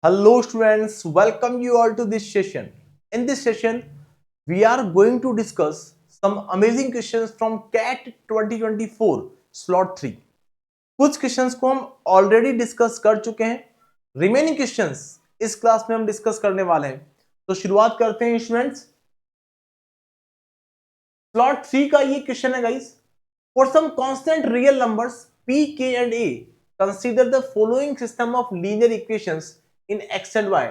Hello students, welcome you all to this session. In this session, we are going to discuss some amazing questions from CAT 2024 slot 3. कुछ questions को हम already discuss कर चुके हैं, remaining questions इस class में हम discuss करने वाले हैं. तो शुरुआत करते हैं स्टूडेंट्स. स्लॉट 3 का ये क्वेश्चन है guys. For some constant real numbers p, k and a, consider the following system of linear equations in x and y.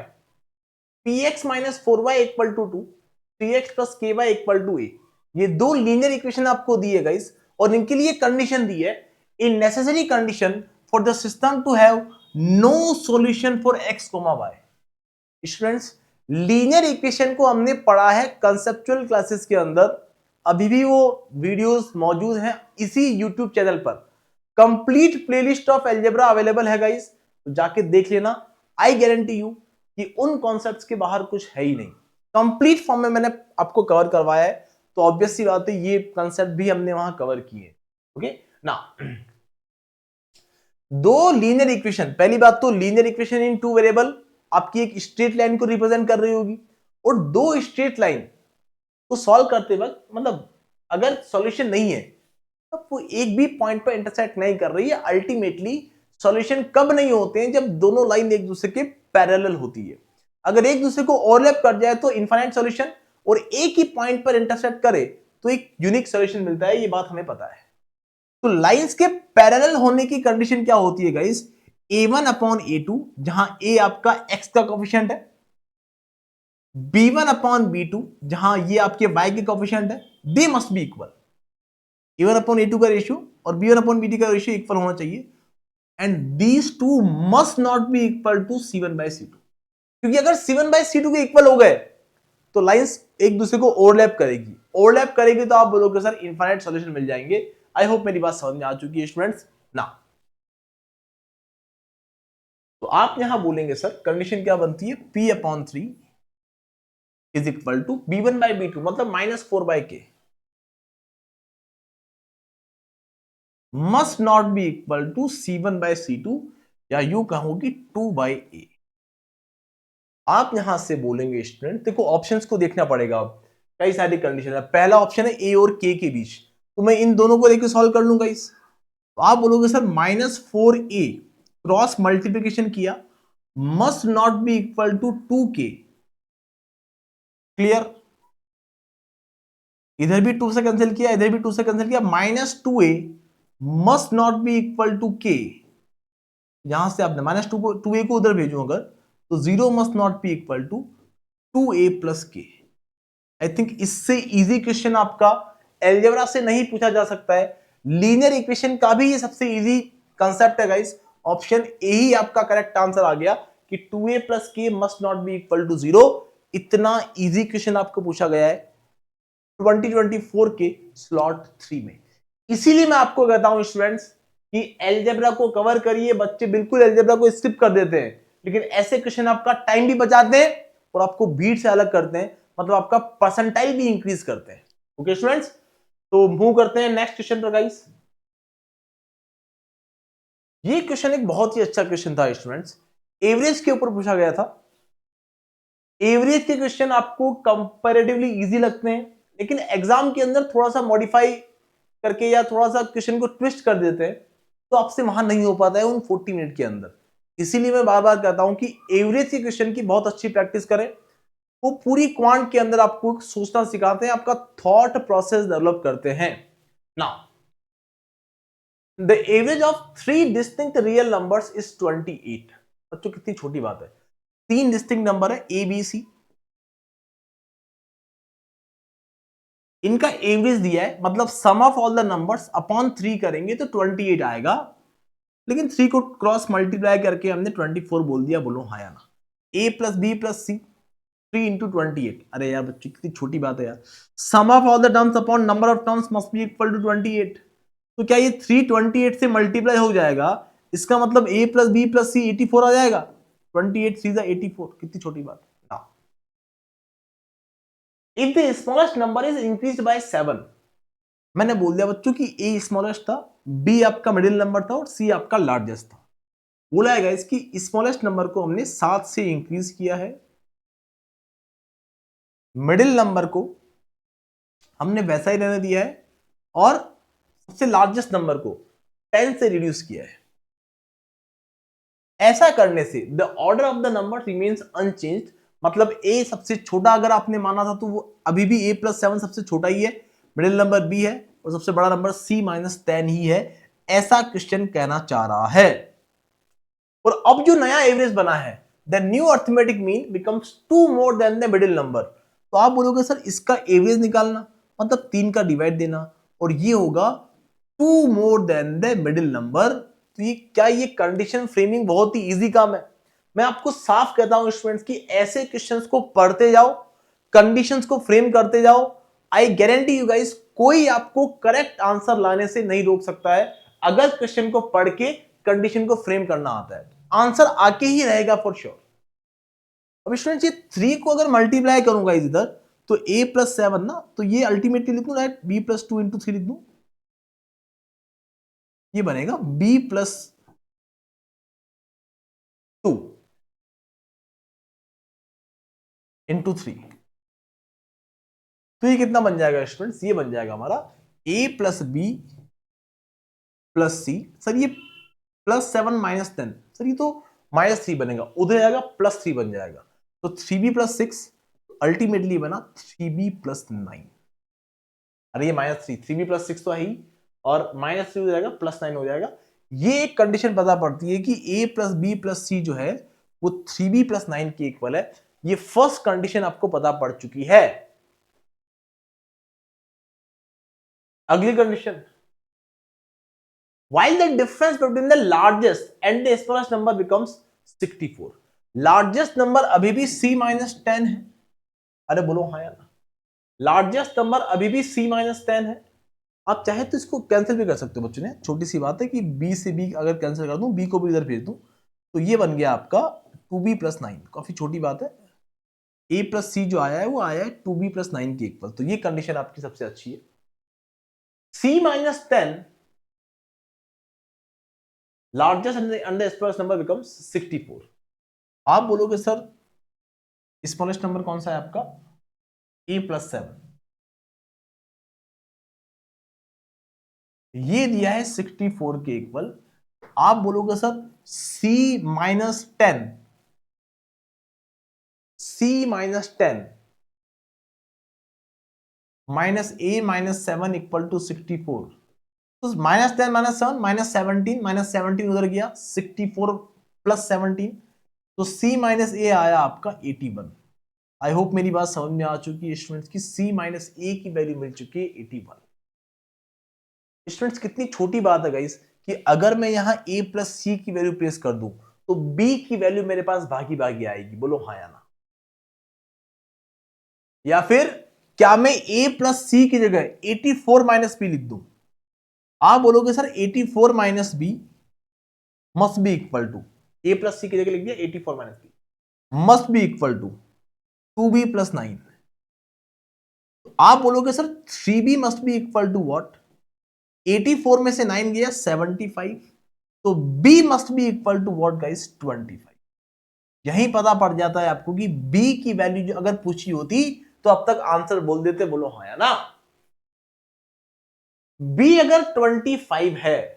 px minus 4y equal to 2, 3x plus ky equal to a. ये दो linear equation आपको दी है guys, और इनके लिए condition दी है. इन necessary condition for the system to have no solution for x, y. Students, linear equation को हमने पढ़ा है कंसेप्चुअल क्लासेस के अंदर. अभी भी वो वीडियोस मौजूद हैं इसी यूट्यूब चैनल पर. Complete playlist of algebra available है गाइस, तो जाके देख लेना. आई गारंटी यू कि उन कॉन्सेप्ट्स के बाहर कुछ है ही नहीं. कंप्लीट फॉर्म में मैंने आपको कवर करवाया है, तो ऑब्वियस सी बात है ये कॉन्सेप्ट भी हमने वहां कवर किए. ओके ना. दो लीनियर इक्वेशन, पहली बात तो linear equation in two variable आपकी एक स्ट्रेट लाइन को रिप्रेजेंट कर रही होगी, और दो स्ट्रेट लाइन को सॉल्व करते वक्त मतलब अगर सॉल्यूशन नहीं है तब वो एक भी पॉइंट पर इंटरसेक्ट नहीं कर रही है. अल्टीमेटली सॉल्यूशन कब नहीं होते हैं? जब दोनों लाइन एक दूसरे के पैरेलल होती है. अगर एक दूसरे को ओवरलैप कर जाए तो इनफाइनाइट सॉल्यूशन, और एक ही पॉइंट पर इंटरसेक्ट करे तो एक यूनिक सॉल्यूशन मिलता है. ये बात हमें पता है. तो लाइंस के पैरेलल होने की कंडीशन क्या होती है गाइस? a1 अपॉन a2, जहां a आपका x का कोफिशिएंट है, b1 अपॉन b2, जहां ये आपके y के कोफिशिएंट है. They must be equal. a1 upon a2 का रेशियो और b1 अपॉन b2 का रेशियो इक्वल होना चाहिए. And these two must not be equal to c1 by c2, क्योंकि अगर c1 बाय c2 के इक्वल हो गए तो लाइंस एक दूसरे को ओवरलैप करेगी. ओवरलैप करेगी तो आप बोलोगे सर इनफाइनाइट सॉल्यूशन मिल जाएंगे. आई होप मेरी बात समझ में आ चुकी है स्टूडेंट्स ना. तो आप यहां बोलेंगे सर कंडीशन क्या बनती है? p upon 3 is equal to b1 by b2, मतलब -4 by k must not be equal to c1 by c2, या यू कहोगे 2 बाय a. आप यहां से बोलेंगे स्टूडेंट, देखो ऑप्शंस को देखना पड़ेगा. कई सारी कंडीशन है. पहला ऑप्शन है a और k के बीच, तो मैं इन दोनों को लेकर सॉल्व कर लूंगा इस. तो आप बोलोगे सर -4a क्रॉस मल्टीप्लीकेशन किया must not be equal to 2k. Clear? इधर भी 2 से कैंसिल किया, इधर भी 2 से कैंसिल किया. -2a must not be equal to k. यहां से आपने -2a को उधर भेजो अगर, तो 0 must not be equal to 2a plus k. I think इससे इजी क्वेश्चन आपका अलजेब्रा से नहीं पूछा जा सकता है. लीनियर इक्वेशन का भी ये सबसे इजी कंसेप्ट है गाइस. ऑप्शन ए ही आपका करेक्ट आंसर आ गया कि 2a plus k must not be equal to 0. इतना इजी क्वेश्चन आपको पूछा गया है 2024 के स्लॉट 3 में. इसीलिए मैं आपको कहता हूं स्टूडेंट्स कि अलजेब्रा को कवर करिए. बच्चे बिल्कुल अलजेब्रा को स्किप कर देते हैं, लेकिन ऐसे क्वेश्चन आपका टाइम भी बचाते हैं और आपको भीड़ से अलग करते हैं, मतलब आपका परसेंटाइल भी इंक्रीज करते हैं. ओके स्टूडेंट्स, तो मूव करते हैं नेक्स्ट क्वेश्चन पर गाइस. ये क्वेश्चन एक बहुत ही अच्छा क्वेश्चन था स्टूडेंट्स. एवरेज के ऊपर पूछा गया था. एवरेज के क्वेश्चन आपको कंपैरेटिवली इजी लगते हैं, लेकिन एग्जाम के अंदर थोड़ा सा मॉडिफाई करके या थोड़ा सा क्वेश्चन को ट्विस्ट कर देते हैं, तो आपसे वहां नहीं हो पाता है उन 40 मिनट के अंदर. इसीलिए मैं बार बार कहता हूं कि एवरेज के क्वेश्चन की बहुत अच्छी प्रैक्टिस करें. वो पूरी क्वांट के अंदर आपको सोचना सिखाते हैं, आपका थॉट प्रोसेस डेवलप करते हैं. Now the average of 3 distinct real numbers is 28. बच्चों कितनी छोटी बात है. 3 डिस्टिंक्ट नंबर है ए बी सी, इनका एवरेज दिया है, मतलब sum of all the numbers upon 3 करेंगे तो 28 आएगा. लेकिन 3 को क्रॉस मल्टीप्लाई करके हमने 24 बोल दिया. बोलो हाँ या ना. a plus B plus C 3 into 28. अरे यार बच्चों कितनी छोटी बात है यार. Sum of all the terms upon number of terms must be equal to 28. तो क्या ये 328 से मल्टीप्लाई हो जाएगा? इसका मतलब a प्लस बी प्लस सी 84 आ जाएगा. 28 सीधा 84. कितनी छोटी बात है. If the smallest number is increased by 7, मैंने बोल दिया बच्चों कि a स्मॉलेस्ट था, b आपका मिडिल नंबर था और c आपका लार्जेस्ट था. बोला है गाइस कि स्मॉलेस्ट नंबर को हमने 7 से इंक्रीज किया है, मिडिल नंबर को हमने वैसा ही रहने दिया है, और सबसे लार्जेस्ट नंबर को 10 से रिड्यूस किया है। ऐसा करने से the order of the number remains unchanged, मतलब a सबसे छोटा अगर आपने माना था तो वो अभी भी a+7 सबसे छोटा ही है, मिडिल नंबर b है, और सबसे बड़ा नंबर c-10 ही है, ऐसा क्वेश्चन कहना चाह रहा है। और अब जो नया एवरेज बना है, the new arithmetic mean becomes 2 more than the middle number. तो आप बोलोगे सर इसका एवरेज निकालना मतलब 3 का डिवाइड देना, और ये होगा 2 more than the middle number. तो ये क्या, ये कंडीशन फ्रेमिंग बहुत ही इजी काम है। मैं आपको साफ कहता हूं स्टूडेंट्स कि ऐसे क्वेश्चंस को पढ़ते जाओ, कंडीशंस को फ्रेम करते जाओ, आई गारंटी यू गाइस कोई आपको करेक्ट आंसर लाने से नहीं रोक सकता है अगर क्वेश्चन को पढ़ के कंडीशन को फ्रेम करना आता है। आंसर आके ही रहेगा फॉर श्योर। अब स्टूडेंट्स ये 3 को अगर मल्टीप्लाई करूंगा इधर तो a+7 ना, तो ये अल्टीमेटली लिख दूं राइट, b+2 इंटू 3 लिख दूं, ये बनेगा b+2 इंटू 3। तो ये कितना बन जाएगा स्टूडेंट्स, ये बन जाएगा हमारा a+b+c। सर ये +7 - 10, सर ये तो -3 बनेगा, उधर जाएगा +3 बन जाएगा, तो 3b+6 अल्टीमेटली बना 3b+9। अरे ये -3, 3b+6 तो है ही, और -3 हो जाएगा +9 हो जाएगा। ये एक कंडीशन पता पड़ती है कि a+b+c जो है वो 3b+9 के इक्वल है। ये फर्स्ट कंडीशन आपको पता पड़ चुकी है। अगली condition, while the difference between the largest and the smallest number becomes 64, largest number अभी भी c-10 है। अरे बोलो हाँ या ना, लार्जेस्ट नंबर अभी भी c-10 है। आप चाहे तो इसको कैंसिल भी कर सकते हो बच्चों ने, छोटी सी बात है कि b से b अगर कैंसिल कर दूं, b को भी इधर भेज दूं, तो ये बन गया आपका 2b+9, काफी छोटी बात है। a+c जो आया है वो आया है 2b+9 के इक्वल, तो ये कंडीशन आपकी सबसे अच्छी है। c-10 largest and the smallest number becomes 64। आप बोलोगे सर स्मॉलेस्ट नंबर कौन सा है आपका, a+7, ये दिया है 64 के इक्वल। आप बोलोगे sir c-10, c-10 -a-7 equal to 64, तो -10 -7 -17 उधर गया, 64 + 17, तो c-a आया आपका 81। आई होप मेरी बात समझ में आ चुकी है स्टूडेंट्स की c-a की वैल्यू मिल चुकी है 81। स्टूडेंट्स कितनी छोटी बात है गाइस कि अगर मैं यहां a+c की वैल्यू प्लेस कर दूं तो b की वैल्यू मेरे पास भागी भागी आएगी, बोलो हाँ या ना। या फिर क्या मैं a+c की जगह 84 - b लिख दूं, आप बोलोगे sir 84 - b must be equal to, a+c की जगह लिख दिया 84 - b must be equal to 2b+9। आप बोलोगे sir 3b must be equal to what, 84 में से 9 गया 75, तो b must be equal to what guys 25। यही पता पड़ जाता है आपको कि b की वैल्यू जो अगर पूछी होती तो अब तक आंसर बोल देते, बोलो हाँ या ना। b अगर 25 है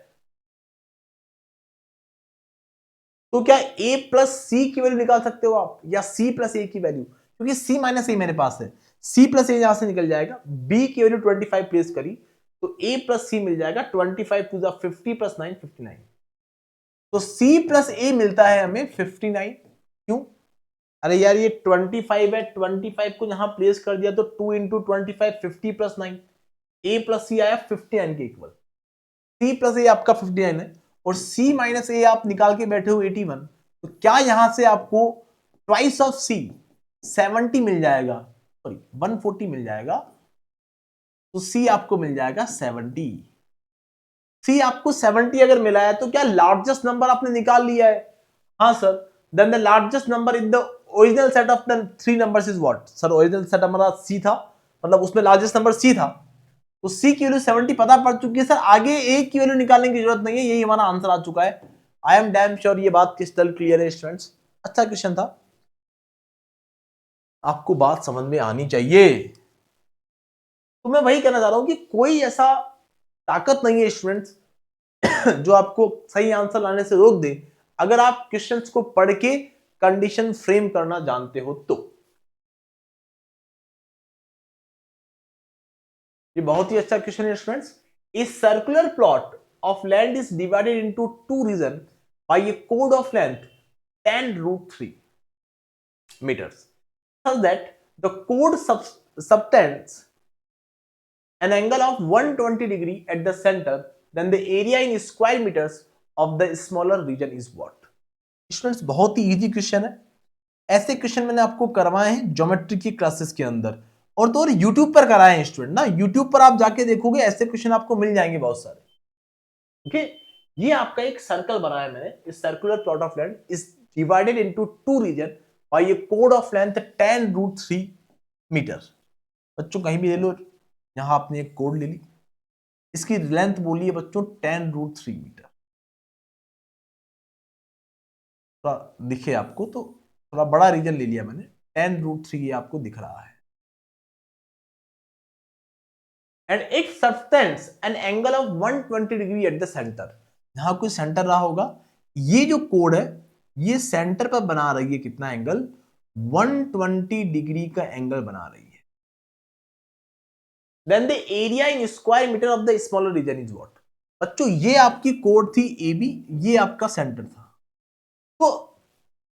तो क्या a+c की वैल्यू निकाल सकते हो आप, या c+a की वैल्यू, क्योंकि c-a मेरे पास है, c+a यहां से निकल जाएगा, b की वैल्यू 25 प्लेस करी तो a+c मिल जाएगा 25 टू द 50 + 9 59, तो c+a मिलता है हमें 59। क्यों, अरे यार ये 25 है, 25 को यहां प्लेस कर दिया तो 2 × 25 50 + 9, a+c आया 59 के इक्वल, c+a आपका 59 है और c-a आप निकाल के बैठे हो 81, तो क्या यहां से आपको ट्वाइस ऑफ c 70 मिल जाएगा, सॉरी 140 मिल जाएगा, तो c आपको मिल जाएगा 70। c आपको 70 अगर मिला है तो क्या लार्जेस्ट नंबर आपने निकाल लिया है, हाँ sir, then the largest number in the original set of the 3 numbers is what, sir original set हमारा c था, मतलब उसमें लार्जेस्ट नंबर c था, तो c की वैल्यू 70 पता पड़ चुकी है सर, आगे a की वैल्यू निकालने की जरूरत नहीं है, यही हमारा आंसर आ चुका है। आई एम डैम श्योर ये बात क्रिस्टल क्लियर है स्टूडेंट्स। अच्छा क्वेश्चन था, आपको बात समझ में आनी चाहिए। तो मैं वही कहना चाह रहा हूं कि कोई ऐसा ताकत नहीं है स्टूडेंट्स जो आपको सही आंसर लाने से रोक दे, अगर आप क्वेश्चंस को पढ़ के कंडीशन फ्रेम करना जानते हो तो। ये बहुत ही अच्छा क्वेश्चन है students. A circular plot of land is divided into two region by a कोड of length 10√3 meters, such that the chord subtends an angle of 120 degree at the center, then the area in square meters of the smaller region is what? Students बहुत ही easy question है। ऐसे question मैंने आपको करवाए हैं geometry की classes के अंदर, और तो और यूट्यूब पर कराए हैं स्टूडेंट ना। यूट्यूब पर आप जाके देखोगे ऐसे क्वेश्चन आपको मिल जाएंगे बहुत सारे। ओके, ये आपका एक सर्कल बनाया है मैंने। इस circular plot of land is divided into two region by a कोड ऑफ लेंथ 10√3 मीटर। बच्चों कहीं भी ले लो, यहां आपने एक कोड ले ली, इसकी लेंथ बोली है बच्चों 10√3 मीटर। थोड़ा दिखे आपको तो थोड़ा बड़ा रीजन ले लिया मैंने, 10√3 ये आपको दिख रहा है। And it subtends an angle of 120 degree at the centre. यहां कोई सेंटर रहा होगा, ये जो कोड है ये सेंटर पर बना रही है कितना एंगल, 120 डिग्री का एंगल बना रही है। Then the area in square meter of the smaller region is what? बच्चों ये आपकी कोड थी ए बी, ये आपका सेंटर था। तो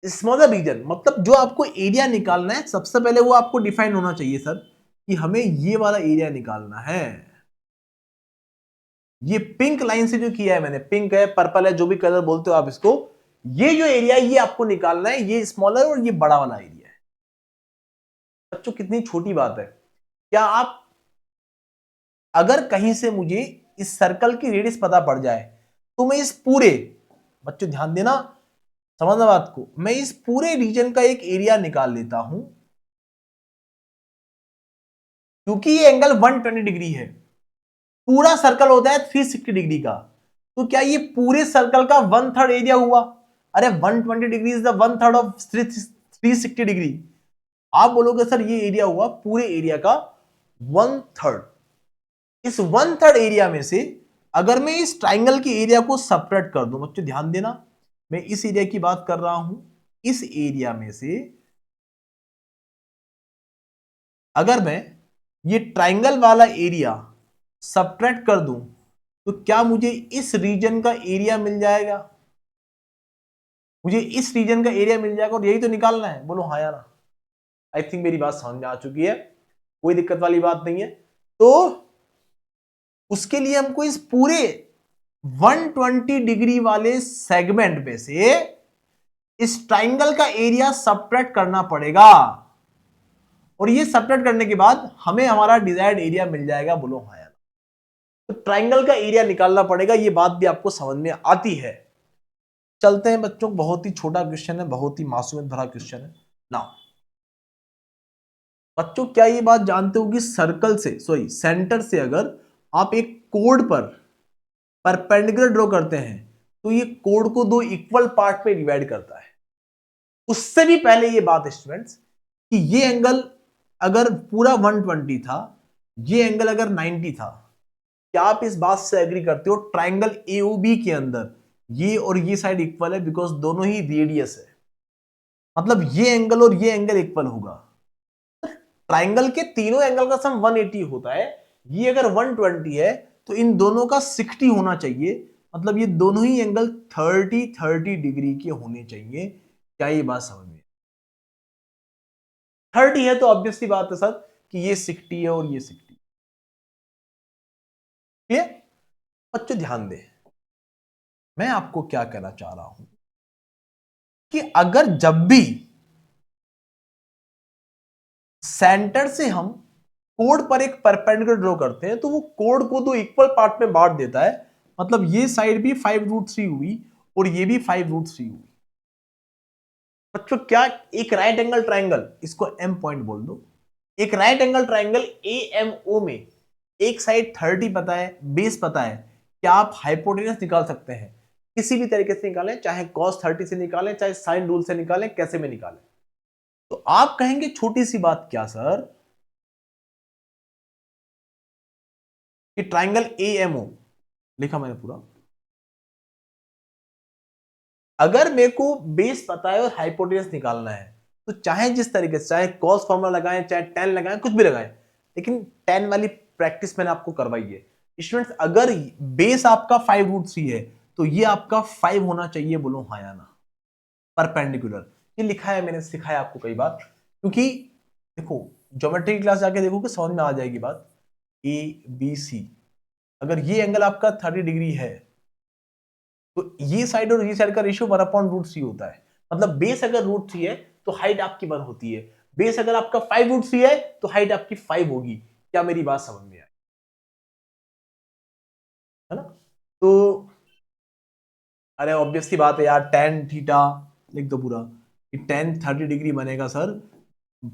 स्मॉलर रीजन मतलब जो आपको एरिया निकालना है, सबसे पहले वो आपको डिफाइन होना चाहिए सर कि हमें ये वाला एरिया निकालना है। ये पिंक लाइन से जो किया है मैंने, पिंक है पर्पल है जो भी कलर बोलते हो आप इसको, ये जो एरिया ये आपको निकालना है, ये स्मॉलर और ये बड़ा वाला एरिया है। बच्चों कितनी छोटी बात है। क्या आप अगर कहीं से मुझे इस सर्कल की रेडियस पता पड़ जाए तो मैं इस पूरे, बच्चों ध्यान देना समझना बात को, मैं इस पूरे रीजन का एक एरिया निकाल लेता हूं, क्योंकि ये एंगल 120 डिग्री है, पूरा सर्कल होता है 360 डिग्री का, तो क्या ये पूरे सर्कल का 1/3 एरिया हुआ? अरे 120 degree is the 1/3 of 360 degree. आप बोलोगे सर ये एरिया हुआ पूरे एरिया का 1/3। इस 1/3 एरिया में से अगर मैं इस ट्राइंगल के एरिया को सेपरेट कर दूं, बच्चों ध्यान देना, मैं इस एरिया की बात कर रहा हूं, इस एरिया में से अगर मैं ये ट्राइंगल वाला एरिया सब्ट्रैक्ट कर दूं तो क्या मुझे इस रीजन का एरिया मिल जाएगा? मुझे इस रीजन का एरिया मिल जाएगा और यही तो निकालना है। बोलो हाँ या ना। आई थिंक मेरी बात समझ में आ चुकी है, कोई दिक्कत वाली बात नहीं है। तो उसके लिए हमको इस पूरे 120 डिग्री वाले सेगमेंट में से इस ट्राइंगल का एरिया सब्ट्रैक्ट करना पड़ेगा, और ये सब्ट्रैक्ट करने के बाद हमें हमारा डिजायर्ड एरिया मिल जाएगा। बोलो हाँ या ना। तो ट्राइंगल का एरिया निकालना पड़ेगा, ये बात भी आपको समझ में आती है। चलते हैं बच्चों, बहुत ही छोटा क्वेश्चन है, बहुत ही मासूमियत भरा क्वेश्चन है ना। बच्चों क्या ये बात जानते हो कि सर्कल से सेंटर से अगर आप एक कोड पर परपेंडिकुलर ड्रॉ करते हैं तो ये कोड को दो इक्वल पार्ट में डिवाइड करता है। उससे भी पहले ये बात स्टूडेंट्स कि ये एंगल अगर पूरा 120 था, ये एंगल अगर 90 था, क्या आप इस बात से एग्री करते हो ट्राइंगल एओबी के अंदर ये और ये साइड इक्वल है? बिकॉज दोनों ही रेडियस है, मतलब ये एंगल और ये एंगल इक्वल होगा। ट्राइंगल के तीनों एंगल का सम 180 होता है, ये अगर 120 है तो इन दोनों का 60 होना चाहिए, मतलब ये दोनों ही एंगल 30 डिग्री के होने चाहिए। क्या ये बात समझ में? 30 है तो ऑब्वियसली बात है सर कि ये 60 है और ये 60। क्लियर? बच्चों ध्यान दे, मैं आपको क्या कहना चाह रहा हूं कि अगर जब भी सेंटर से हम कोड पर एक परपेंडिकुलर ड्रॉ करते हैं तो वो कोड को दो इक्वल पार्ट में बांट देता है, मतलब ये साइड भी 5√3 हुई और ये भी 5√3 हुई। बच्चों क्या एक राइट एंगल ट्राइंगल, इसको एम पॉइंट बोल दो, एक राइट एंगल ट्राइंगल एएमओ में एक साइड 30 पता है, बेस पता है, क्या आप हाइपोटेनस निकाल सकते हैं? किसी भी तरीके से निकालें, चाहे cos 30 से निकालें, चाहे साइन रूल से निकालें, कैसे में निकालें। तो आप कहेंगे छोटी सी बात क्या सर, कि ट्राइंगल AMO लिखा मैंने पूरा, अगर मेरे को बेस पता है और हाइपोटेनस निकालना है तो चाहे जिस तरीके से, चाहे कॉस फॉर्मूला लगाएं, चाहे टेन लगाएं, कुछ भी लगाएं, लेकिन टेन वाली प्रैक्टिस मैंने आपको करवाई है। स्टूडेंट्स अगर बेस आपका 5√3 है तो ये आपका 5 होना चाहिए, बोलो हाँ या ना, परपेंडिकुलर। ये लिखा है मैंने, सिखाया आपको कई बार, क्योंकि देखो ज्योमेट्री की क्लास जाके देखो कि समझ में आ जाएगी बात। ABC, अगर ये एंगल आपका 30 डिग्री है तो ये साइड और ये साइड का रेशियो 1/√3 होता है। मतलब बेस अगर √3 है तो हाइट आपकी 1 होती है, बेस अगर आपका 5√3 है तो हाइट आपकी 5 होगी। क्या मेरी बात समझ में आई है ना? तो अरे ऑब्वियस सी बात है यार, tan थीटा लिख दो पूरा, कि tan 30 डिग्री बनेगा सर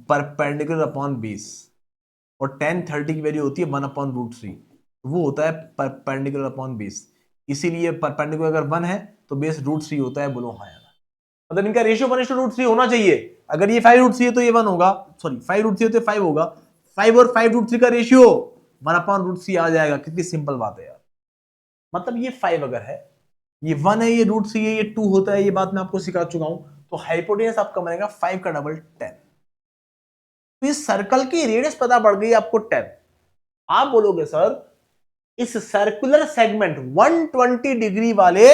परपेंडिकुलर अपॉन बेस, और tan 30 की वैल्यू होती है 1/√3, वो होता है परपेंडिकुलर अपॉन बेस। इसीलिए परपेंडिकुलर अगर 1 है तो बेस √3 होता है, बोलो हाँ। मतलब इनका रेशियो 1:√3 होना चाहिए। अगर ये 5√3 है तो ये 1 होगा, सॉरी 5√3 है तो 5 होगा, 5 और 5√3 का रेशियो 1/√3 आ जाएगा। कितनी सिंपल बात है यार। मतलब ये 5 अगर है, ये 1 है, ये √3 है, ये 2 होता है, ये बात मैं आपको सिखा चुका हूं। तो हाइपोटेनस आपका बनेगा 5 का डबल 10। तो इस सर्कल की रेडियस पता पड़ गई आपको 10। आप बोलोगे सर इस सर्कुलर सेगमेंट 120 डिग्री वाले,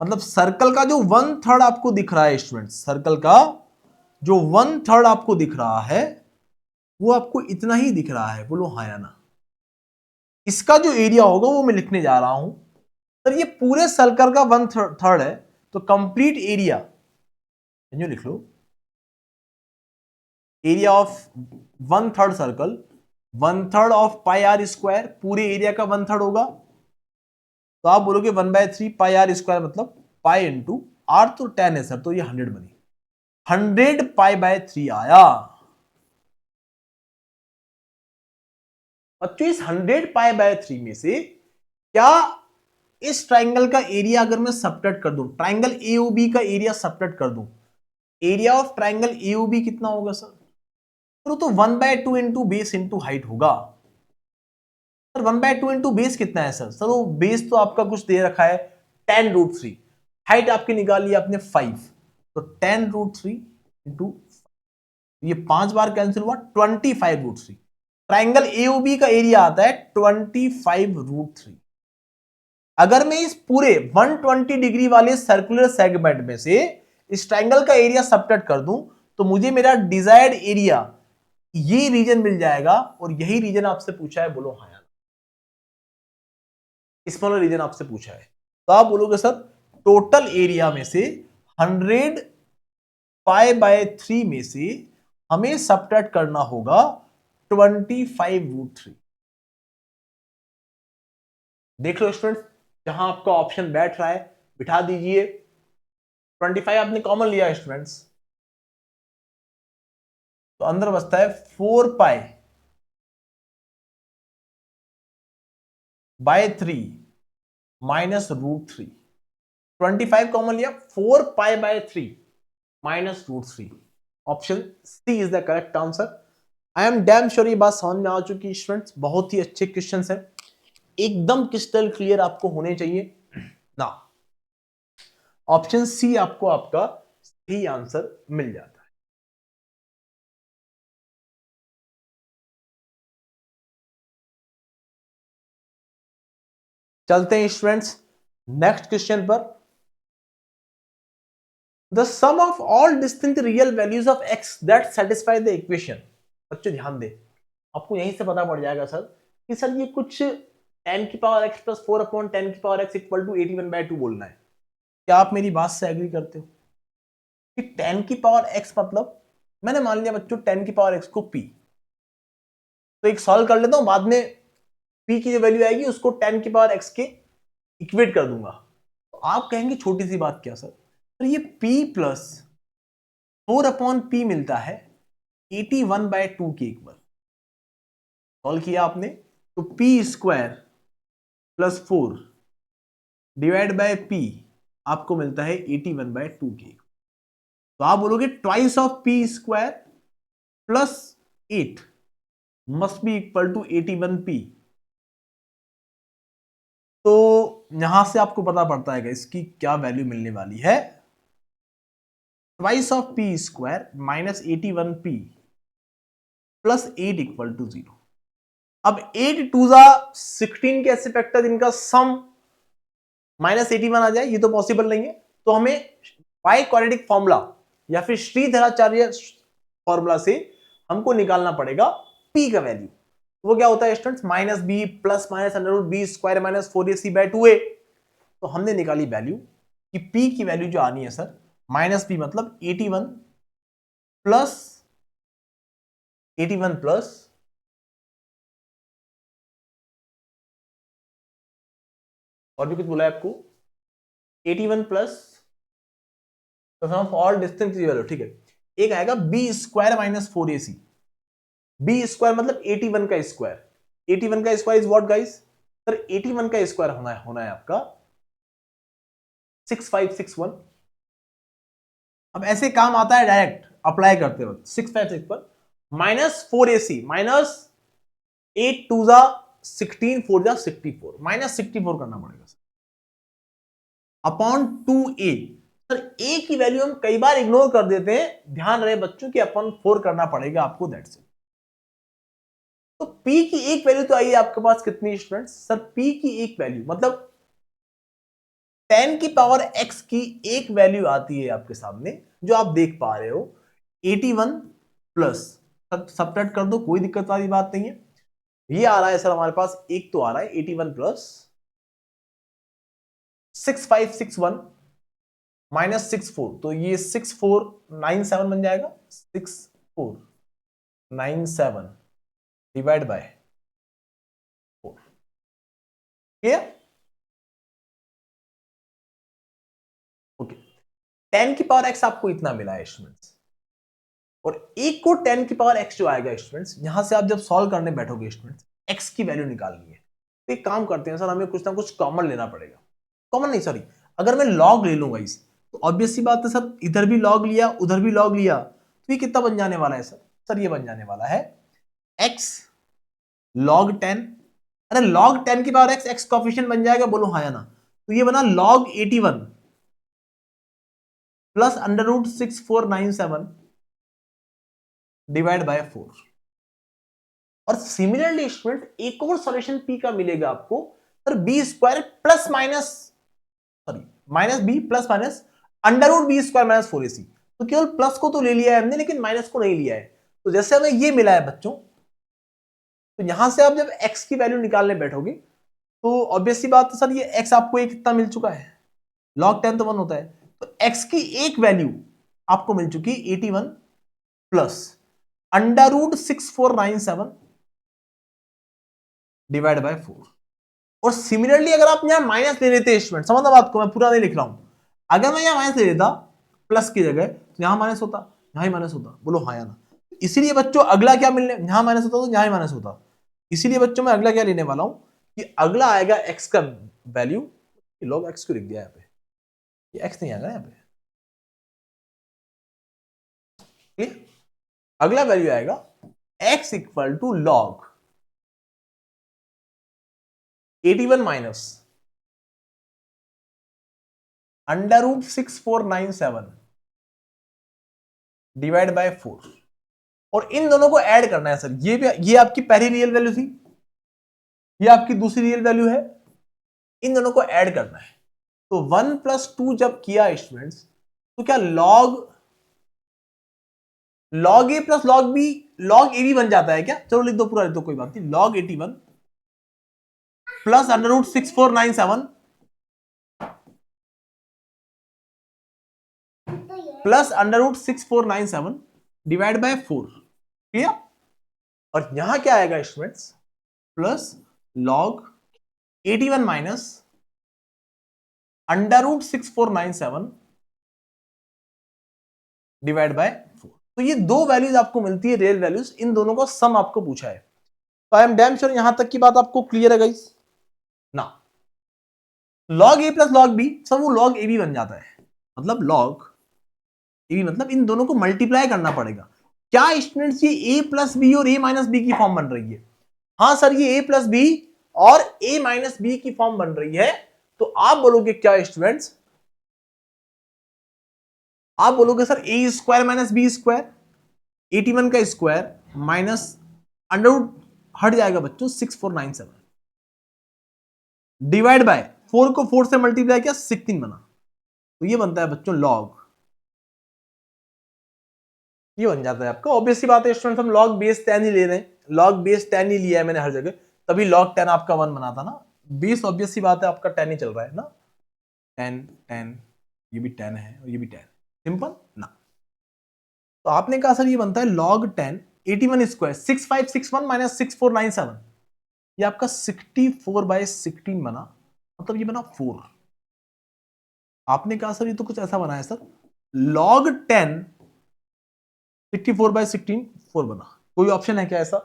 मतलब सर्कल का जो 1/3 आपको दिख रहा है स्टूडेंट, सर्कल का जो 1/3 आपको दिख रहा है वो आपको इतना ही दिख रहा है, बोलो हाँ या ना। इसका जो एरिया होगा वो मैं लिखने जा रहा हूं सर, ये पूरे सर्कल का 1/3 है, तो कंप्लीट एरिया जो लिख लो, area of 1/3 circle, 1/3 of pi r square, पूरे एरिया का 1/3 होगा। तो आप बोलोगे 1/3 पाई आर स्क्वायर मतलब पाई इंटू आर, तो 10 है सर, तो ये 100 बनी, 100 पाई/3 आया। बच्चों इस 100 पाई/3 में से क्या इस ट्राइंगल का एरिया अगर मैं सबट्रैक्ट कर दूं, ट्राइंगल एओबी का एरिया सबट्रैक्ट कर दूं, एरिया ऑफ ट्राइंगल एओबी कितना होगा सर? तो 1/2 इंटू बेस इंटू हाइट होगा। सर 1/2 इंटू बेस कितना है सर? सर वो बेस तो आपका कुछ दे रखा है 10√3, हाइट आपकी निकाली आपने 5, तो 10√3 इंटू, ये 5 बार कैंसिल हुआ, 25√3। ट्राइंगल एओबी का एरिया आता है 25√3। अगर मैं इस पूरे 120 डिग्री वाले सर्कुलर सेगमेंट में से इस ट्राइंगल का एरिया सबट्रैक्ट कर दूं तो मुझे मेरा डिजायर्ड एरिया ये रीजन मिल जाएगा, और यही रीजन आपसे पूछा है, बोलो हाँ या ना। स्मॉलर रीजन आपसे पूछा है, तो आप बोलोगे सर टोटल एरिया में से 100 पाई/3 में से हमें सबट्रैक्ट करना होगा 25√3। देख लो स्टूडेंट्स, जहां आपका ऑप्शन बैठ रहा है बिठा दीजिए। 25 आपने कॉमन लिया स्टूडेंट्स, तो अंदर बचता है 4 पाई/3 माइनस √3। 25 कॉमन लिया, 4 पाई/3 minus √3। Option C is the correct answer. I am damn sure ये बात समझ में आ चुकी स्टूडेंट्स, बहुत ही अच्छे क्वेश्चंस हैं, एकदम क्रिस्टल क्लियर आपको होने चाहिए ना। ऑप्शन सी आपको आपका सही आंसर मिल जाता है। चलते हैं स्टूडेंट्स नेक्स्ट क्वेश्चन पर। The sum of all distinct real values of x that satisfy the equation. बच्चों ध्यान दे, आपको यहीं से पता पड़ जाएगा सर कि सर ये कुछ 10⁻x+4/10⁻x = 81/2 बोलना है। क्या आप मेरी बात से एग्री करते हो कि 10⁻x मतलब, मैंने मान लिया बच्चों 10⁻x को p, तो एक सॉल्व कर लेता हूं, बाद में p की जो वैल्यू आएगी उसको 10⁻x के इक्वेट कर दूंगा। तो आप कहेंगे छोटी सी बात क्या सर, तो ये p प्लस 4/p मिलता है 81/2 के इक्वल। सॉल्व किया आपने तो p² + 4 डिवाइड बाय पी आपको मिलता है 81/2k। तो आप बोलोगे twice of p square plus 8 must be equal to 81p। तो यहां से आपको पता पड़ता है इसकी क्या वैल्यू मिलने वाली है, twice of p square minus 81p plus 8 equal to 0। अब 8 टू जा 16 के ऐसे फैक्टर जिनका सम -81 आ जाए, ये तो पॉसिबल नहीं है। तो हमें बाय क्वाड्रेटिक फॉर्मूला या फिर श्रीधराचार्य फॉर्मूला से हमको निकालना पड़ेगा p का वैल्यू। वो क्या होता है students, -b plus minus under root b square minus 4ac/2a। तो हमने निकाली वैल्यू कि p की वैल्यू जो आनी है सर -b मतलब 81 प्लस और भी कुछ बोला है आपको, 81 प्लस ऑल डिस्टेंस वैल्यू, ठीक है। एक आएगा b square minus 4ac, b square मतलब 81 का स्क्वायर। 81 का square is what guys, sir 81 का स्क्वायर होना है आपका 6561। अब ऐसे काम आता है डायरेक्ट अप्लाई करते वक्त, 6561 माइनस 4ac माइनस 8 टू जा 16 4 जा 64 माइनस 64 करना पड़ेगा sir upon 2a। Sir a की वैल्यू हम कई बार इग्नोर कर देते हैं, ध्यान रहे बच्चों कि अपॉन 4 करना पड़ेगा आपको, दैट्स इट। तो p की एक वैल्यू तो आई है आपके पास कितनी स्टूडेंट्स, सर p की एक वैल्यू मतलब 10 की पावर x की एक वैल्यू आती है आपके सामने जो आप देख पा रहे हो 81 प्लस, सब्ट्रैक्ट कर दो कोई दिक्कत वाली बात नहीं है। ये आ रहा है सर हमारे पास, एक तो आ रहा है 81 प्लस 6561 माइनस 64, तो ये 6497 बन जाएगा, 6497 डिवाइड बाय 4। क्लियर? ओके, 10 की पावर x आपको इतना मिला है स्टूडेंट्स, और एक को 10 की पावर x जो आएगा स्टूडेंट्स, यहां से आप जब सॉल्व करने बैठोगे स्टूडेंट्स, x की वैल्यू निकालनी है। तो एक काम करते हैं सर, हमें कुछ ना कुछ कॉमन लेना पड़ेगा। कॉमन नहीं सॉरी, अगर मैं लॉग ले लूंगा इस, तो ऑब्वियस सी बात है सर, इधर भी लॉग लिया उधर भी लॉग लिया, तो ये कितना बन जाने वाला है सर, सर ये बन जाने वाला है x log 10। अरे log 10 की पावर x, x कोफिशिएंट बन जाएगा, बोलो हाँ या ना। तो ये बना log 81 plus under root 6497 divide by 4। और सिमिलरली स्टूडेंट एक और सॉल्यूशन p का मिलेगा आपको sir, b square plus minus sorry minus b plus minus under root b square minus 4ac। तो केवल प्लस को तो ले लिया है हमने, लेकिन माइनस को नहीं लिया है। तो जैसे हमें ये मिला है बच्चों, तो यहां से आप जब x की वैल्यू निकालने बैठोगे तो ऑब्वियस सी बात है सर, ये x आपको एक कितना मिल चुका है, log 10 तो 1 होता है, तो x की एक वैल्यू आपको मिल चुकी 81 plus under root 6497 divide by 4। और सिमिलरली अगर आप यहां माइनस ले लेते स्टूडेंट, समझना बात को, मैं पूरा नहीं लिख रहा हूं, अगर मैं यहां माइनस ले लेता प्लस की जगह, तो यहां माइनस होता, यहां ही माइनस होता, बोलो हाँ या ना। इसीलिए बच्चों अगला क्या मिलने, यहां माइनस होता तो यहां ही माइनस होता। इसीलिए बच्चों मैं अगला क्या लेने वाला हूं कि अगला आएगा x का वैल्यू, log x को लिख दिया यहाँ पे, ये x नहीं आएगा यहाँ पे, ठीक। अगला वैल्यू आएगा x equal to log 81 minus under root 6497 divide by 4। और इन दोनों को ऐड करना है सर, ये आपकी पहली रियल वैल्यू थी, ये आपकी दूसरी रियल वैल्यू है, इन दोनों को ऐड करना है। तो 1 प्लस 2 जब किया स्टूडेंट्स, तो क्या log a plus log a भी बन जाता है क्या, चलो लिख दो पूरा, लिख दो कोई बात नहीं, log 81 plus under root 6497 plus under root 6497 divide by 4। Clear? और यहां क्या आएगा students, plus log 81 minus under root 6497 divide by 4। तो ये दो वैल्यूज आपको मिलती है, रियल वैल्यूज, इन दोनों का सम आपको पूछा है। तो आई एम डैम श्योर यहां तक की बात आपको क्लियर है गाइस ना। लॉग ए प्लस लॉग बी सब वो लॉग ए बी बन जाता है, मतलब लॉग ए बी, मतलब इन दोनों को मल्टीप्लाई करना पड़ेगा। क्या स्टूडेंट्स, ये ए प्लस बी और ए माइनस बी की फॉर्म बन रही है? हाँ सर, ये ए प्लस बी और ए माइनस बी की फॉर्म बन रही है। तो आप बोलोगे क्या स्टूडेंट्स? आप बोलोगे सर ए स्क्वायर माइनस बी स्क्वायर, 81 का स्क्वायर माइनस अंडर हट जाएगा बच्चों 6497, डिवाइड बाय 4 को 4 से मल्टीप्लाई किया 16 बना, तो ये बनता है बच्चों लॉग, ये बन जाता है आपका। ऑब्वियस सी बात है स्टूडेंट, हम लॉग बेस 10 ही ले रहे हैं, लॉग बेस 10 ही लिया है मैंने हर जगह, तभी log 10 आपका 1 बना था ना। बेस ऑब्वियस सी बात है आपका 10 ही चल रहा है ना, 10 10, ये भी 10 है और ये भी 10, सिंपल ना। तो आपने कहा सर ये बनता है log 10 81 स्क्वायर 6561 माइनस 6497, ये आपका 64/16 बना, मतलब ये बना 4। आपने कहा सर ये तो कुछ ऐसा बना है सर, log 10 64/16 4 बना, कोई ऑप्शन है क्या ऐसा?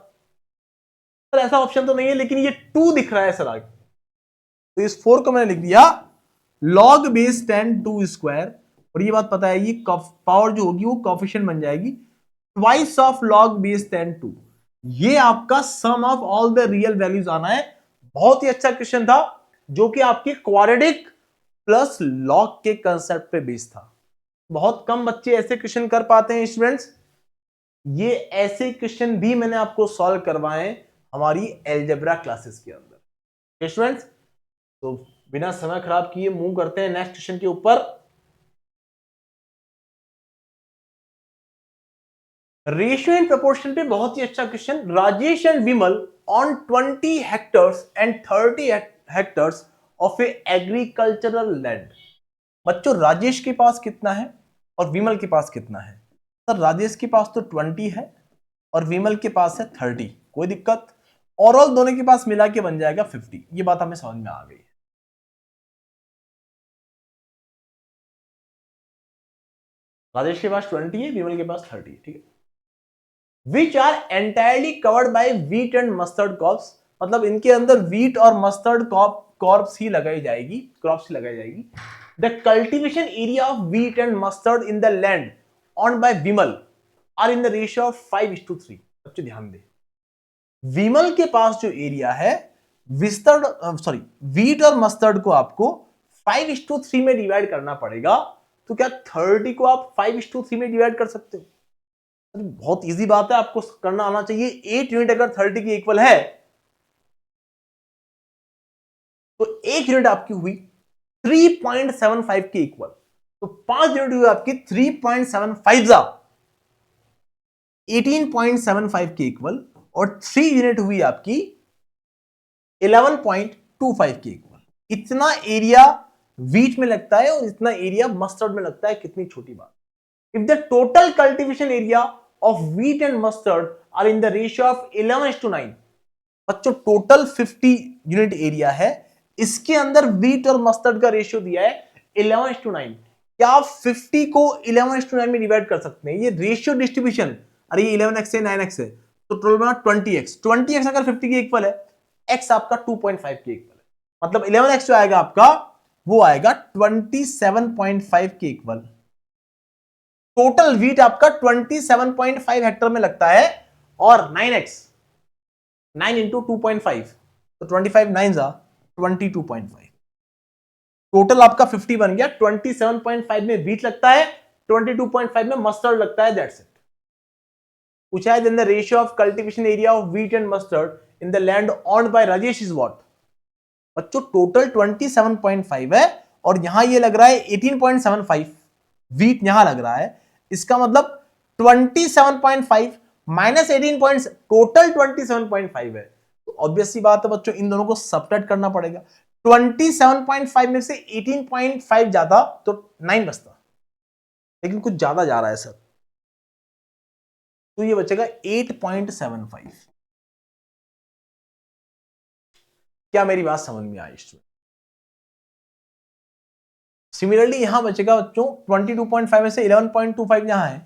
सर ऐसा ऑप्शन तो नहीं है, लेकिन ये 2 दिख रहा है सर आगे, तो इस 4 को मैंने लिख दिया log बेस 10 2 स्क्वायर, और ये बात पता है ये पावर जो होगी वो कोफिशिएंट बन जाएगी ट्वाइस ऑफ log बेस 10 2, ये आपका sum of all the real values आना है। बहुत ही अच्छा क्वेश्चन था, जो कि आपके क्वाड्रेटिक प्लस लॉग के कंसेप्ट पे बेस्ड था। बहुत कम बच्चे ऐसे क्वेश्चन कर पाते हैं स्टूडेंट्स, ये ऐसे क्वेश्चन भी मैंने आपको सॉल्व करवाए हमारी एलजेब्रा क्लासेस के अंदर स्टूडेंट्स। तो बिना समय खराब किए मूव करते हैं नेक्स्ट क्वेश्चन के ऊपर। रेशियो एंड प्रोपोर्शन पे बहुत ही अच्छा question, Rajesh and Vimal on 20 hectares and 30 hectares of A agricultural land. बच्चों राजेश के पास कितना है और विमल के पास कितना है? सर राजेश के पास तो 20 है और विमल के पास है 30, कोई दिक्कत? ओवरऑल दोनों के पास मिला के बन जाएगा 50, ये बात हमें समझ में आ गई है। राजेश के पास 20 है, विमल के पास 30 है, ठीक है। Which are entirely covered by wheat and mustard crops, मतलब इनके अंदर व्हीट और मस्टर्ड क्रॉप्स ही लगाई जाएगी, क्रॉप्स ही लगाई जाएगी। The cultivation area of wheat and mustard in the land owned by Vimal are in the ratio of 5:3। बच्चों ध्यान दे, विमल के पास जो एरिया है व्हीट और मस्टर्ड को आपको 5:3 में डिवाइड करना पड़ेगा। तो क्या 30 को आप 5:3 में डिवाइड कर सकते हो? बहुत इजी बात है, आपको करना आना चाहिए। 8 यूनिट अगर 30 की इक्वल है तो 1 यूनिट आपकी हुई 3.75 की इक्वल, तो 5 यूनिट हुई आपकी 3.75 जा 18.75 की इक्वल, और 3 यूनिट हुई आपकी 11.25 की इक्वल। इतना एरिया व्हीट में लगता है और इतना एरिया मस्टर्ड में लगता है, कितनी छोटी बात। If the total cultivation area of wheat and mustard are in the ratio of 11:9, बच्चों टोटल 50 यूनिट एरिया है, इसके अंदर व्हीट और मस्टर्ड का रेशियो दिया है 11:9। क्या आप 50 को 11:9 में डिवाइड कर सकते हैं? ये रेशियो डिस्ट्रीब्यूशन, अरे ये 11x है 9x है, तो टोटल बना 20x। 20x अगर 50 की इक्वल है, x आपका 2.5 की इक्वल है, मतलब 11x जो आएगा आपका वो आएगा 27.5 की इक्वल। टोटल व्हीट आपका 27.5 हेक्टर में लगता है, और 9x 9 इंटू 2.5, तो 25 9 जा 22.5, टोटल आपका 50 बन गया। 27.5 में व्हीट लगता है, 22.5 में मस्टर्ड लगता है, दैट्स इट। पूछा है the ratio of cultivation area of wheat and mustard in the land owned by Rajesh is what. बच्चों टोटल 27.5 है और यहां ये लग रहा है 18.75, व्हीट यहां लग रहा है, इसका मतलब 27.5 माइनस 18 टोटल 27.5 है। तो ऑब्वियस सी बात है बच्चों, इन दोनों को सब्ट्रैक्ट करना पड़ेगा। 27.5 में से 18.5 जाता तो 9 बचता, लेकिन कुछ ज्यादा जा रहा है सर, तो ये बचेगा 8.75। क्या मेरी बात समझ में आई स्टूडेंट? सिमिलरली यहां बचेगा बच्चों 22.5 में से 11.25 यहां है,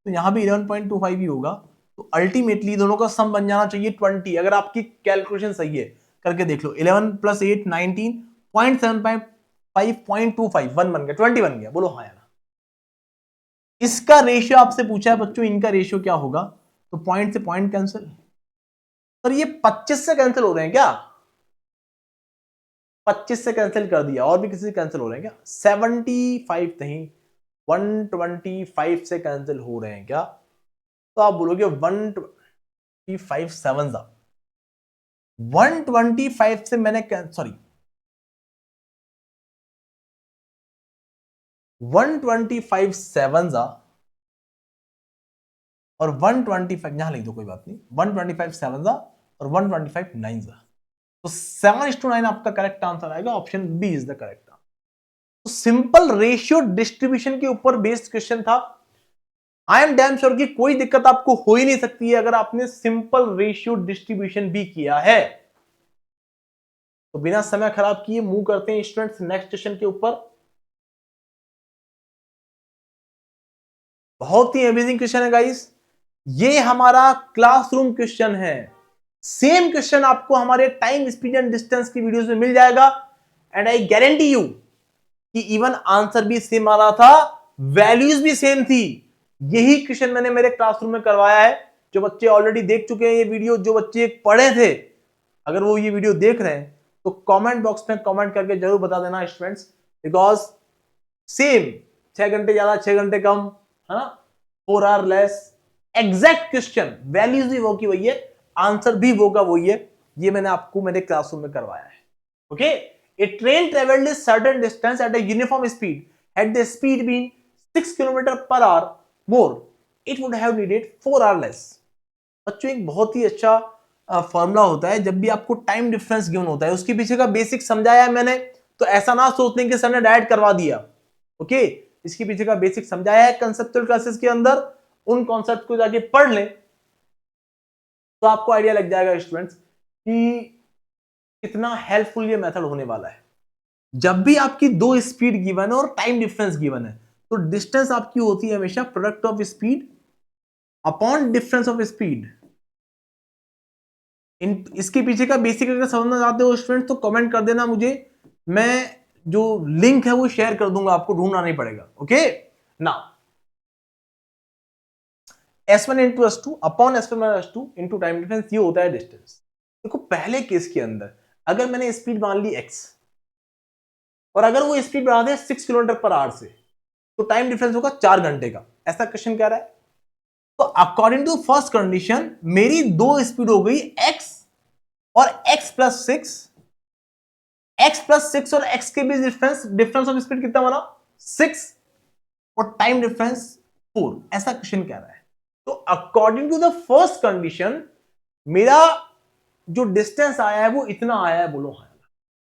तो यहां भी 11.25 ही होगा। तो अल्टीमेटली दोनों का सम बन जाना चाहिए 20। अगर आपकी कैलकुलेशन सही है करके देख लो, 11 + 8 19.75 5.25 1 बन गया, 20 बन गया, बोलो हाँ या ना। इसका रेशियो आपसे पूछा है बच्चों, इनका रेशियो क्या होगा, तो पॉइंट से पॉइंट कैंसिल, और ये 25 से कैंसिल हो रहे हैं क्या, 25 से कैंसिल कर दिया, और भी किसी से कैंसिल हो रहे हैं क्या, 75 नहीं 125 से कैंसिल हो रहे हैं क्या, तो आप बोलोगे 125 7 125 से मैंने सॉरी 125 7 और 125 यहां लिख दो कोई बात नहीं, 125 7 और 125 9 तो 7:9 आपका करेक्ट आंसर आएगा, option B is the correct answer. तो सिंपल रेशियो डिस्ट्रीब्यूशन के ऊपर बेस्ड क्वेश्चन था। आई एम डैम श्योर कि कोई दिक्कत आपको हो ही नहीं सकती है अगर आपने सिंपल रेशियो डिस्ट्रीब्यूशन भी किया है। तो बिना समय खराब किए मूव करते हैं स्टूडेंट्स नेक्स्ट क्वेश्चन के ऊपर। बहुत ही अमेजिंग क्वेश्चन है गाइस, ये हमारा क्लासरूम क्वेश्चन है। सेम क्वेश्चन आपको हमारे टाइम स्पीड एंड डिस्टेंस की वीडियोस में मिल जाएगा, एंड आई गारंटी यू कि इवन आंसर भी सेम आ रहा था, वैल्यूज भी सेम थी। यही क्वेश्चन मैंने मेरे क्लासरूम में करवाया है। जो बच्चे ऑलरेडी देख चुके हैं ये वीडियो, जो बच्चे पढ़े थे, अगर वो ये वीडियो देख रहे हैं तो कमेंट बॉक्स में कमेंट करके जरूर बता देना स्टूडेंट्स, बिकॉज सेम 6 घंटे ज्यादा 6 घंटे कम, है ना, 4 our less, exact question, values भी वो की वही है, आंसर भी वो का वही है। ये मैंने आपको मेरे क्लासरूम में करवाया है। Okay, a train traveled a certain distance at a uniform speed. Had the speed been 6 km per hour more, it would have needed 4 hours less. बच्चों एक बहुत ही अच्छा फॉर्मूला होता है जब भी आपको टाइम डिफरेंस गिवन होता है, उसके पीछे का बेसिक समझाया है मैंने, तो ऐसा ना सोचने कि सर ने डायरेक्ट करवा दिया। ओके, इसके पीछे का बेसिक समझाया है कंसेप्चुअल क्लासेस के अंदर, उन कॉन्सेप्ट को जाके पढ़ लें तो आपको आइडिया लग जाएगा स्टूडेंट्स कि कितना हेल्पफुल ये मेथड होने वाला है। जब भी आपकी दो स्पीड गिवन है और टाइम डिफरेंस गिवन है, तो डिस्टेंस आपकी होती है हमेशा product of speed upon difference of speed. इसके पीछे का बेसिक अगर समझना चाहते हो स्टूडेंट तो कमेंट कर देना मुझे, मैं जो लिंक है वो शेयर कर दूंगा, आपको ढूंढना नहीं पड़ेगा। Okay, now S1 into S2 upon S1 into time difference, ये होता है डिस्टेंस। देखो पहले केस के अंदर अगर मैंने स्पीड मान ली x और अगर वो स्पीड बढ़ा दे 6 किलोमीटर पर आवर से, तो टाइम डिफरेंस होगा 4 घंटे का। ऐसा क्वेश्चन कह रहा है। तो अकॉर्डिंग टू फर्स्ट कंडीशन मेरी दो स्पीड हो गई x और x प्लस 6, x प्लस 6 और x के बीच डिफरेंस ऑफ स्पीड कितना बना 6 और टाइम डिफरेंस 4। ऐसा क्वेश्चन कह रहा है। तो according to the first condition मेरा जो डिस्टेंस आया है वो इतना आया है, बोलो हाँ।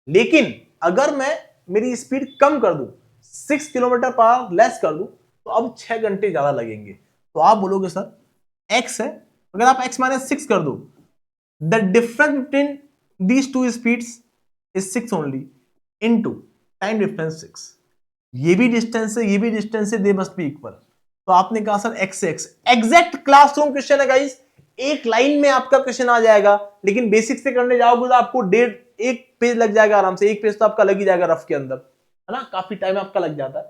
लेकिन अगर मैं मेरी स्पीड कम कर दूं, 6 किलोमीटर पर आवर लेस कर दूं, तो अब 6 घंटे ज्यादा लगेंगे। तो आप बोलोगे सर x है, अगर आप x माइनस 6 कर दो, the difference between these two speeds is 6 only into time difference 6। ये भी डिस्टेंस है, ये भी डिस्टेंस है, दे मस्ट बी इक्वल। तो आपने कहा सर x से x, एग्जैक्ट क्लासरूम क्वेश्चन है गाइस, एक लाइन में आपका क्वेश्चन आ जाएगा। लेकिन बेसिक से करने जाओगे तो आपको एक पेज लग जाएगा आराम से, एक पेज तो आपका लग ही जाएगा रफ के अंदर, है ना, काफी टाइम आपका लग जाता है।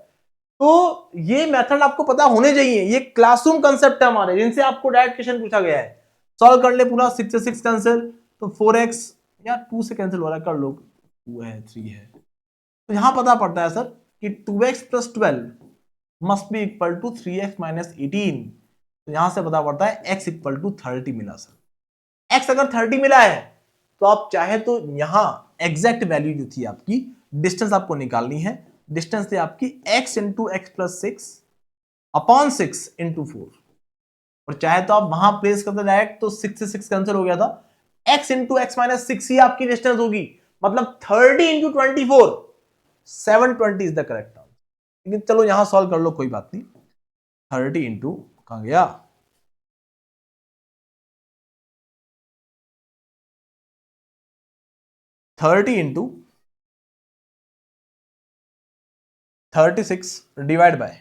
तो ये मेथड आपको पता होने चाहिए, ये क्लासरूम कंसेप्ट है हमारे, जिनसे आपको डायरेक्ट क्वेश्चन पूछा गया है। सॉल्व कर ले पूरा, 6 से 6 कैंसिल, तो 4x या 2 से कैंसिल हो रहा है, कर लो, 2 है 3 है, तो यहां पता पड़ता है सर कि 2x plus 12 must be equal to 3x minus 18। तो यहां से पता पड़ता है x इक्वल टू 30 मिला सर। x अगर 30 मिला है तो आप चाहे तो यहां एग्जैक्ट वैल्यू जो थी आपकी डिस्टेंस आपको निकालनी है, डिस्टेंस थी आपकी x into x plus 6 upon 6 into 4, और चाहे तो आप वहां प्लेस करते डायरेक्ट, तो 6 से 6 कैंसिल हो गया था, x इंटू एक्स माइनस 6 ही आपकी डिस्टेंस होगी, मतलब 30 into 24, 720 is the correct answer. लेकिन चलो यहां सॉल्व कर लो, कोई बात नहीं। 30 इंटू कहां गया, thirty into 36 divide by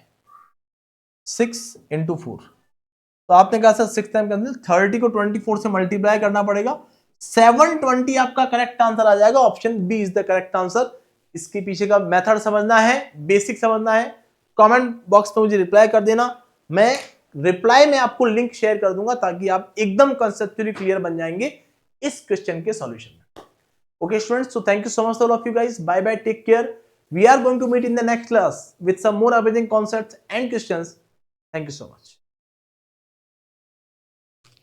6 into 4। तो आपने कहा सर 6 टाइम कैंसिल, 30 को 24 से मल्टीप्लाई करना पड़ेगा, 720 आपका करेक्ट आंसर आ जाएगा। Option B is the correct answer. इसके पीछे का मेथड समझना है, बेसिक समझना है, कमेंट बॉक्स में मुझे रिप्लाई कर देना। मैं रिप्लाई में आपको लिंक शेयर कर दूंगा ताकि आप एकदम कंसेप्चुअली क्लियर बन जाएंगे इस क्वेश्चन के सॉल्यूशन में। Okay students, so thank you so much all of you guys. Bye bye, take care. We are going to meet in the next class with some more amazing concepts and questions. Thank you so much.